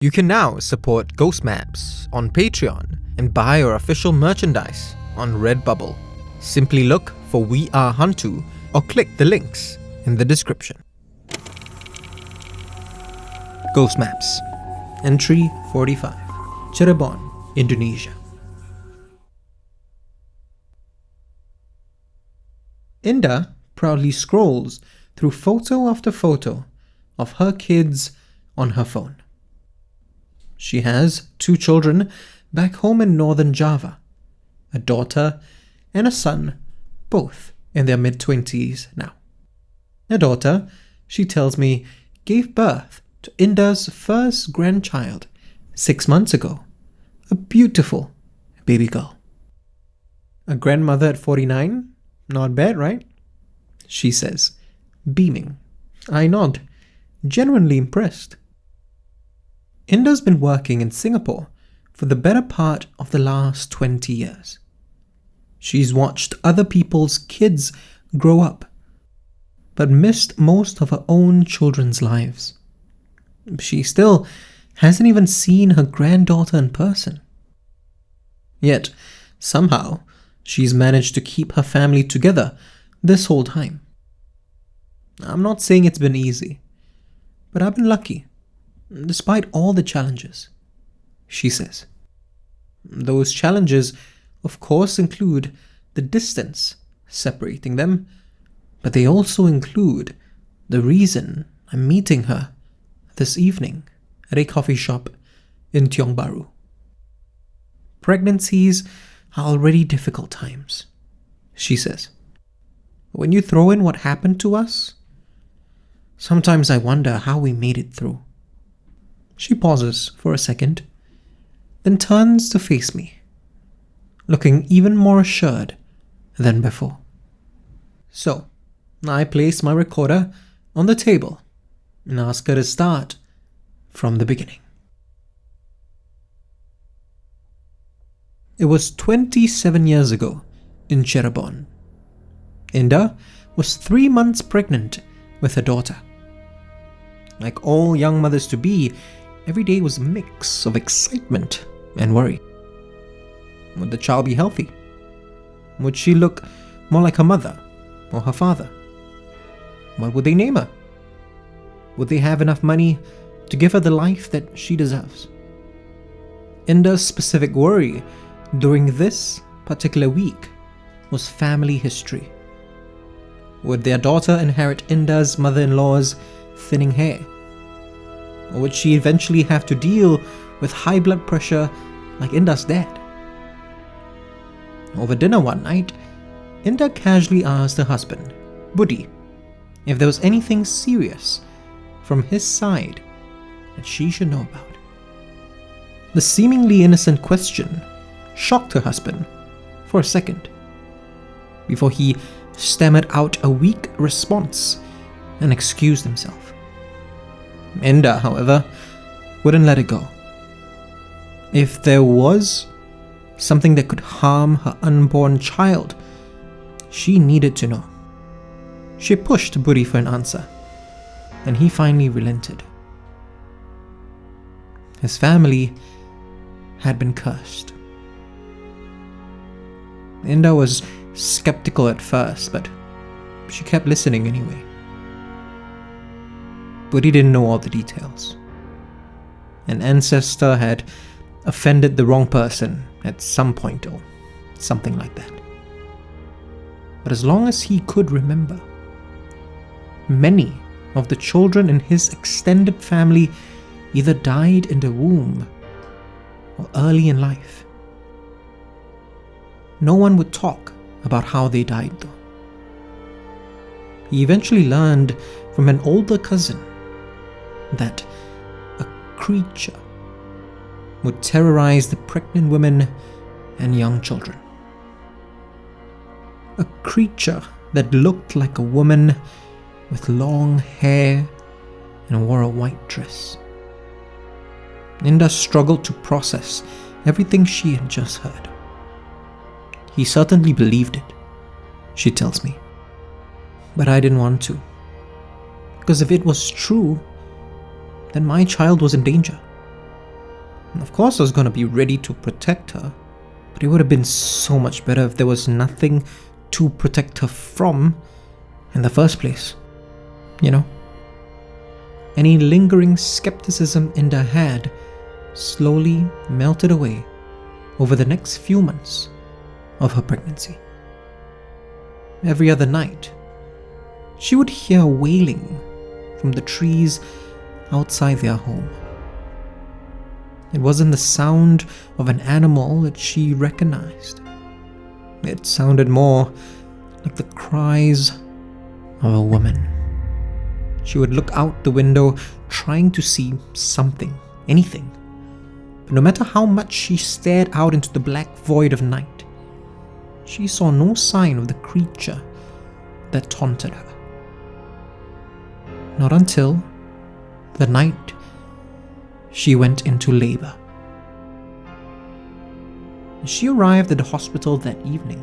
You can now support Ghost Maps on Patreon and buy our official merchandise on Redbubble. Simply look for We Are HANTU or click the links in the description. Ghost Maps, Entry 45, Cirebon, Indonesia. Indah proudly scrolls through photo after photo of her kids on her phone. She has 2 children back home in northern Java, a daughter and a son, both in their mid-20s now. Her daughter, she tells me, gave birth to Indah's first grandchild 6 months ago, a beautiful baby girl. A grandmother at 49? Not bad, right? She says, beaming. I nod, genuinely impressed. Indah's been working in Singapore for the better part of the last 20 years. She's watched other people's kids grow up, but missed most of her own children's lives. She still hasn't even seen her granddaughter in person. Yet, somehow, she's managed to keep her family together this whole time. I'm not saying it's been easy, but I've been lucky. Despite all the challenges, she says. Those challenges, of course, include the distance separating them, but they also include the reason I'm meeting her this evening at a coffee shop in Tiong Bahru. Pregnancies are already difficult times, she says. When you throw in what happened to us, sometimes I wonder how we made it through. She pauses for a second, then turns to face me, looking even more assured than before. So, I place my recorder on the table and ask her to start from the beginning. It was 27 years ago in Cirebon. Indah was 3 months pregnant with her daughter. Like all young mothers-to-be, every day was a mix of excitement and worry. Would the child be healthy? Would she look more like her mother or her father? What would they name her? Would they have enough money to give her the life that she deserves? Indah's specific worry during this particular week was family history. Would their daughter inherit Indah's mother-in-law's thinning hair? Or would she eventually have to deal with high blood pressure like Indah's dad? Over dinner one night, Indah casually asked her husband, Budi, if there was anything serious from his side that she should know about. The seemingly innocent question shocked her husband for a second, before he stammered out a weak response and excused himself. Indah, however, wouldn't let it go. If there was something that could harm her unborn child, she needed to know. She pushed Budi for an answer, and he finally relented. His family had been cursed. Indah was skeptical at first, but she kept listening anyway. Budi didn't know all the details. An ancestor had offended the wrong person at some point or something like that. But as long as he could remember, many of the children in his extended family either died in the womb or early in life. No one would talk about how they died, though. He eventually learned from an older cousin that a creature would terrorize the pregnant women and young children. A creature that looked like a woman with long hair and wore a white dress. Indah struggled to process everything she had just heard. He certainly believed it, she tells me. But I didn't want to. Because if it was true, then my child was in danger. And of course I was going to be ready to protect her, but it would have been so much better if there was nothing to protect her from in the first place. You know? Any lingering skepticism Inda had slowly melted away over the next few months of her pregnancy. Every other night, she would hear wailing from the trees outside their home. It wasn't the sound of an animal that she recognized. It sounded more like the cries of a woman. She would look out the window trying to see something, anything. But no matter how much she stared out into the black void of night, she saw no sign of the creature that taunted her. Not until the night she went into labor. As she arrived at the hospital that evening,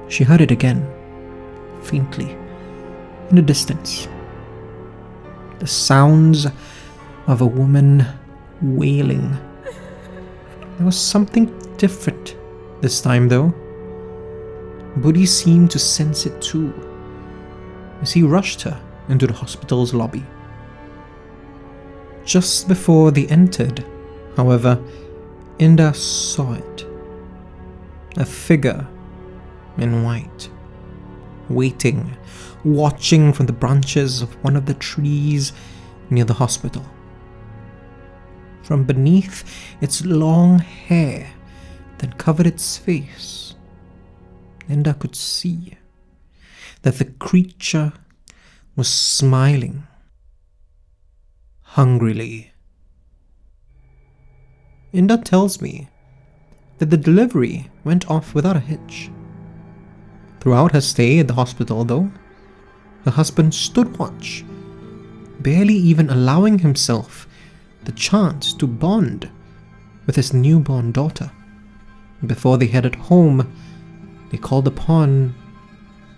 she heard it again, faintly, in the distance. The sounds of a woman wailing. There was something different this time, though. Budi seemed to sense it too, as he rushed her into the hospital's lobby. Just before they entered, however, Inda saw it. A figure in white, waiting, watching from the branches of one of the trees near the hospital. From beneath its long hair that covered its face, Inda could see that the creature was smiling hungrily. Inda tells me that the delivery went off without a hitch. Throughout her stay at the hospital, though, her husband stood watch, barely even allowing himself the chance to bond with his newborn daughter. Before they headed home, they called upon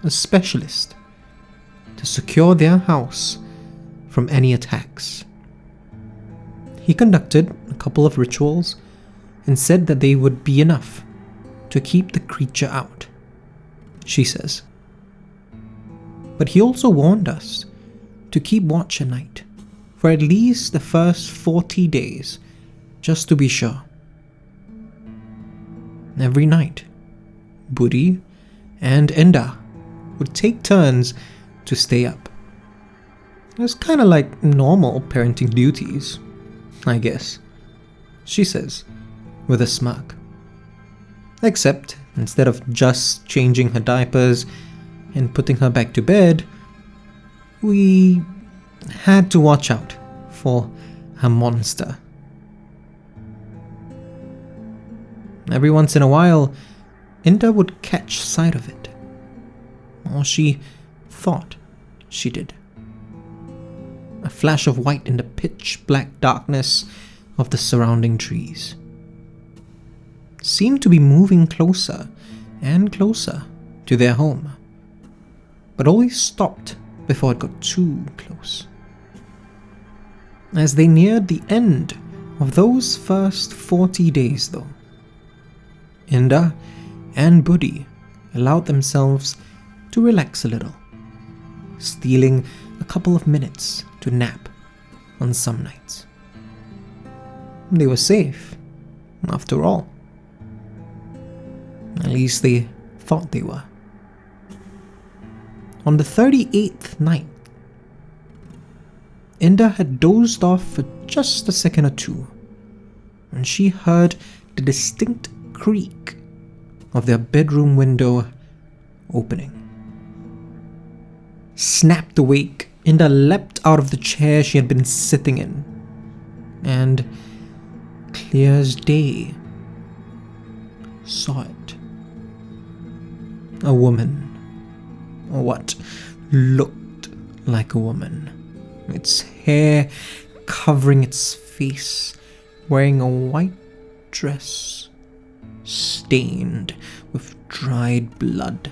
a specialist to secure their house from any attacks. He conducted a couple of rituals and said that they would be enough to keep the creature out, she says. But he also warned us to keep watch at night for at least the first 40 days, just to be sure. Every night, Budi and Inda would take turns to stay up. It was kind of like normal parenting duties, I guess, she says with a smirk. Except instead of just changing her diapers and putting her back to bed, we had to watch out for a monster. Every once in a while, Inda would catch sight of it, or she thought she did. A flash of white in the pitch-black darkness of the surrounding trees. Seemed to be moving closer and closer to their home, but always stopped before it got too close. As they neared the end of those first 40 days, though, Inda and Budi allowed themselves to relax a little, stealing a couple of minutes to nap on some nights. They were safe, after all. At least they thought they were. On the 38th night, Inda had dozed off for just a second or two when she heard the distinct creak of their bedroom window opening. Snapped awake, Inda leapt out of the chair she had been sitting in, and, clear as day, saw it. A woman, or what looked like a woman, its hair covering its face, wearing a white dress stained with dried blood.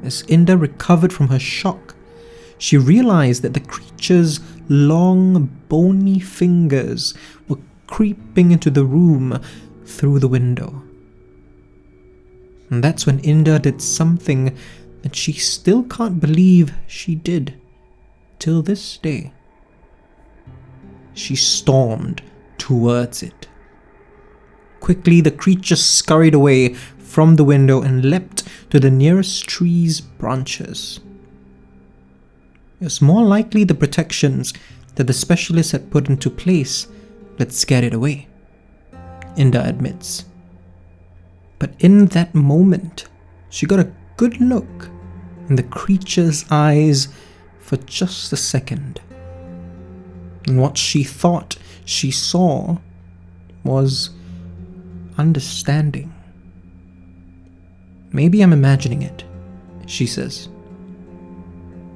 As Inda recovered from her shock, she realized that the creature's long, bony fingers were creeping into the room through the window. And that's when Inda did something that she still can't believe she did till this day. She stormed towards it. Quickly, the creature scurried away from the window and leapt to the nearest tree's branches. It was more likely the protections that the specialist had put into place that scared it away, Inda admits. But in that moment, she got a good look in the creature's eyes for just a second. And what she thought she saw was understanding. Maybe I'm imagining it, she says.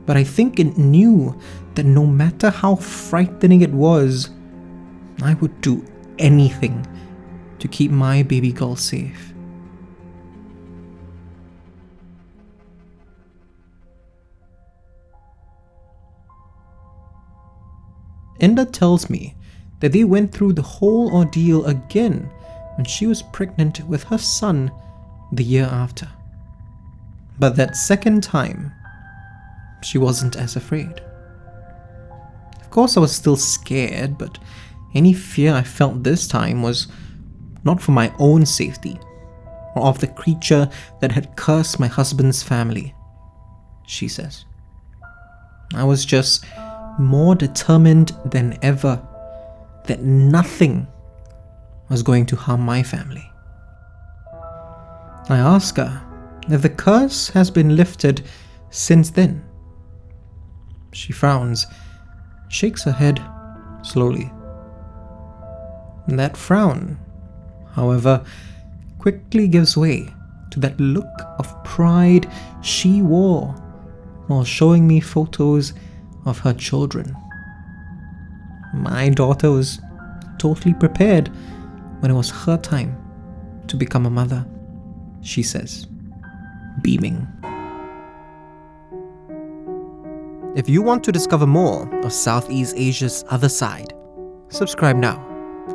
But I think it knew that no matter how frightening it was, I would do anything to keep my baby girl safe. Inda tells me that they went through the whole ordeal again when she was pregnant with her son the year after. But that second time, she wasn't as afraid. Of course, I was still scared, but any fear I felt this time was not for my own safety or of the creature that had cursed my husband's family, she says. I was just more determined than ever that nothing was going to harm my family. I ask her if the curse has been lifted since then. She frowns, shakes her head slowly. That frown, however, quickly gives way to that look of pride she wore while showing me photos of her children. My daughter was totally prepared when it was her time to become a mother, she says, beaming. If you want to discover more of Southeast Asia's other side, subscribe now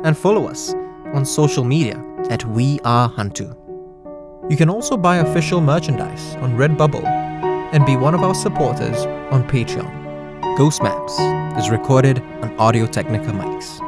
and follow us on social media at We Are HANTU. You can also buy official merchandise on Redbubble and be one of our supporters on Patreon. Ghost Maps is recorded on Audio-Technica mics.